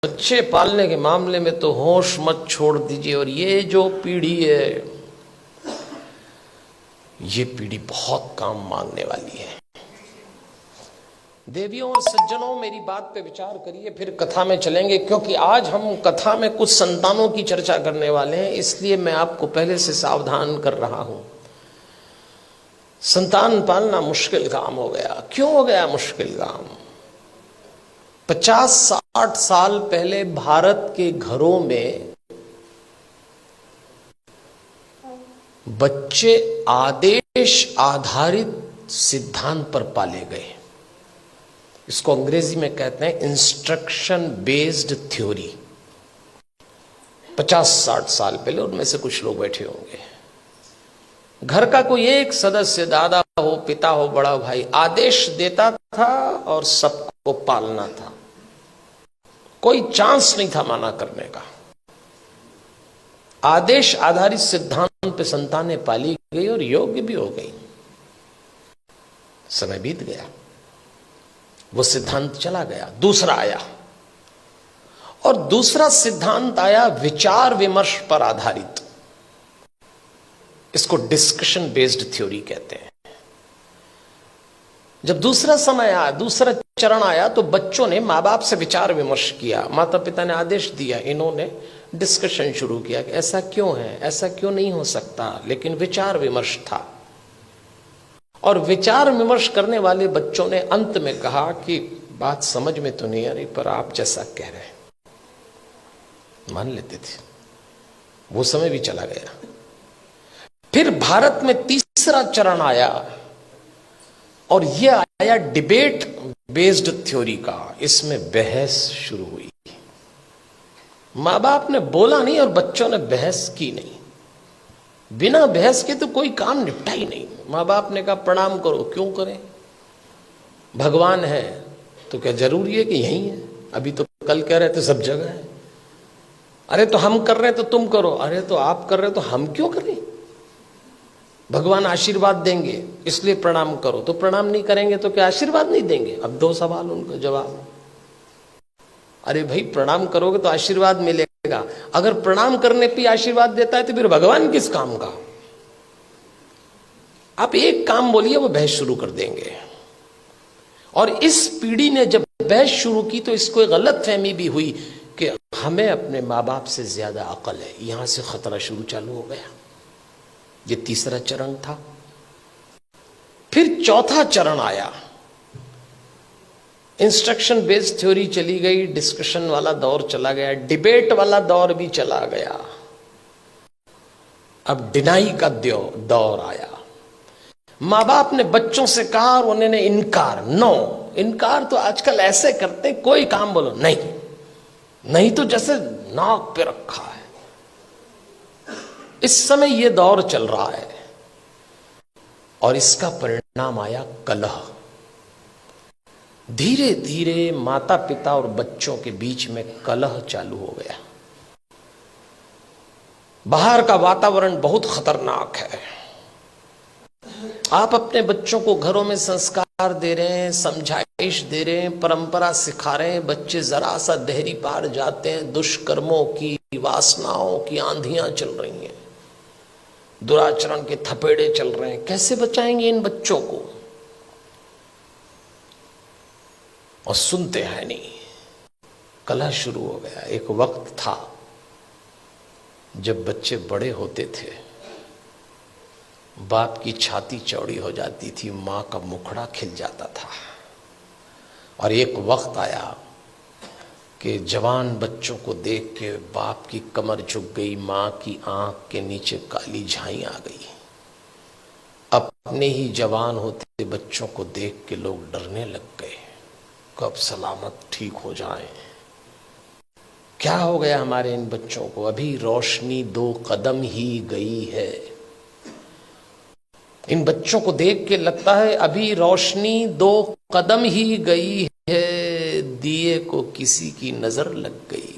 बच्चे पालने के मामले में तो होश मत छोड़ दीजिए। और ये जो पीढ़ी है, ये पीढ़ी बहुत काम मांगने वाली है। देवियों और सज्जनों, मेरी बात पे विचार करिए, फिर कथा में चलेंगे, क्योंकि आज हम कथा में कुछ संतानों की चर्चा करने वाले हैं, इसलिए मैं आपको पहले से सावधान कर रहा हूं। संतान पालना मुश्किल काम हो गया। क्यों हो गया मुश्किल काम? 50-60 साल पहले भारत के घरों में बच्चे आदेश आधारित सिद्धांत पर पाले गए। इसको अंग्रेजी में कहते हैं इंस्ट्रक्शन बेस्ड थ्योरी। 50-60 साल पहले, उनमें से कुछ लोग बैठे होंगे, घर का कोई एक सदस्य, दादा हो, पिता हो, बड़ा भाई, आदेश देता था और सबको पालना था। कोई चांस नहीं था माना करने का। आदेश आधारित सिद्धांत पे संतानें पाली गई और योग्य भी हो गई। समय बीत गया, वो सिद्धांत चला गया, दूसरा आया। और दूसरा सिद्धांत आया विचार विमर्श पर आधारित। इसको डिस्कशन बेस्ड थ्योरी कहते हैं। जब दूसरा समय आया, दूसरा चरण आया, तो बच्चों ने माँ बाप से विचार विमर्श किया। माता पिता ने आदेश दिया, इन्होंने डिस्कशन शुरू किया कि ऐसा क्यों है, ऐसा क्यों नहीं हो सकता। लेकिन विचार विमर्श था, और विचार विमर्श करने वाले बच्चों ने अंत में कहा कि बात समझ में तो नहीं आ रही, पर आप जैसा कह रहे हैं मान लेते थे। वो समय भी चला गया। फिर भारत में तीसरा चरण आया, और यह आया डिबेट बेस्ड थ्योरी का। इसमें बहस शुरू हुई। माँ बाप ने बोला नहीं और बच्चों ने बहस की नहीं। बिना बहस के तो कोई काम निपटा ही नहीं। माँ बाप ने कहा प्रणाम करो, क्यों करें? भगवान है तो क्या जरूरी है कि यही है? अभी तो कल कह रहे थे सब जगह है। अरे तो हम कर रहे हैं तो तुम करो। अरे तो आप कर रहे हो तो हम क्यों करें? भगवान आशीर्वाद देंगे इसलिए प्रणाम करो। तो प्रणाम नहीं करेंगे तो क्या आशीर्वाद नहीं देंगे? अब 2 सवाल, उनका जवाब। अरे भाई, प्रणाम करोगे तो आशीर्वाद मिलेगा। अगर प्रणाम करने पे आशीर्वाद देता है तो फिर भगवान किस काम का? आप एक काम बोलिए, वो बहस शुरू कर देंगे। और इस पीढ़ी ने जब बहस शुरू की तो इसको एक गलत फहमी भी हुई कि हमें अपने माँ बाप से ज्यादा अकल है। यहां से खतरा शुरू चालू हो गया। ये तीसरा चरण था। फिर चौथा चरण आया। इंस्ट्रक्शन बेस्ड थ्योरी चली गई, डिस्कशन वाला दौर चला गया, डिबेट वाला दौर भी चला गया। अब डिनाई का दौर आया। माँ बाप ने बच्चों से कहा और उन्होंने इनकार। नो, इनकार तो आजकल ऐसे करते, कोई काम बोलो नहीं, नहीं तो जैसे नाक पे रखा है। इस समय यह दौर चल रहा है, और इसका परिणाम आया कलह। धीरे धीरे माता पिता और बच्चों के बीच में कलह चालू हो गया। बाहर का वातावरण बहुत खतरनाक है। आप अपने बच्चों को घरों में संस्कार दे रहे हैं, समझाइश दे रहे हैं, परंपरा सिखा रहे हैं, बच्चे जरा सा देहरी पार जाते हैं, दुष्कर्मों की, वासनाओं की आंधियां चल रही हैं, दुराचरण के थपेड़े चल रहे हैं। कैसे बचाएंगे इन बच्चों को? और सुनते हैं नहीं, कलह शुरू हो गया। एक वक्त था जब बच्चे बड़े होते थे, बाप की छाती चौड़ी हो जाती थी, मां का मुखड़ा खिल जाता था। और एक वक्त आया कि जवान बच्चों को देख के बाप की कमर झुक गई, मां की आंख के नीचे काली झाई आ गई। अपने ही जवान होते बच्चों को देख के लोग डरने लग गए, कब सलामत ठीक हो जाएं। क्या हो गया हमारे इन बच्चों को? अभी रोशनी 2 कदम ही गई है। इन बच्चों को देख के लगता है अभी रोशनी 2 कदम ही गई है, दिए को किसी की नजर लग गई।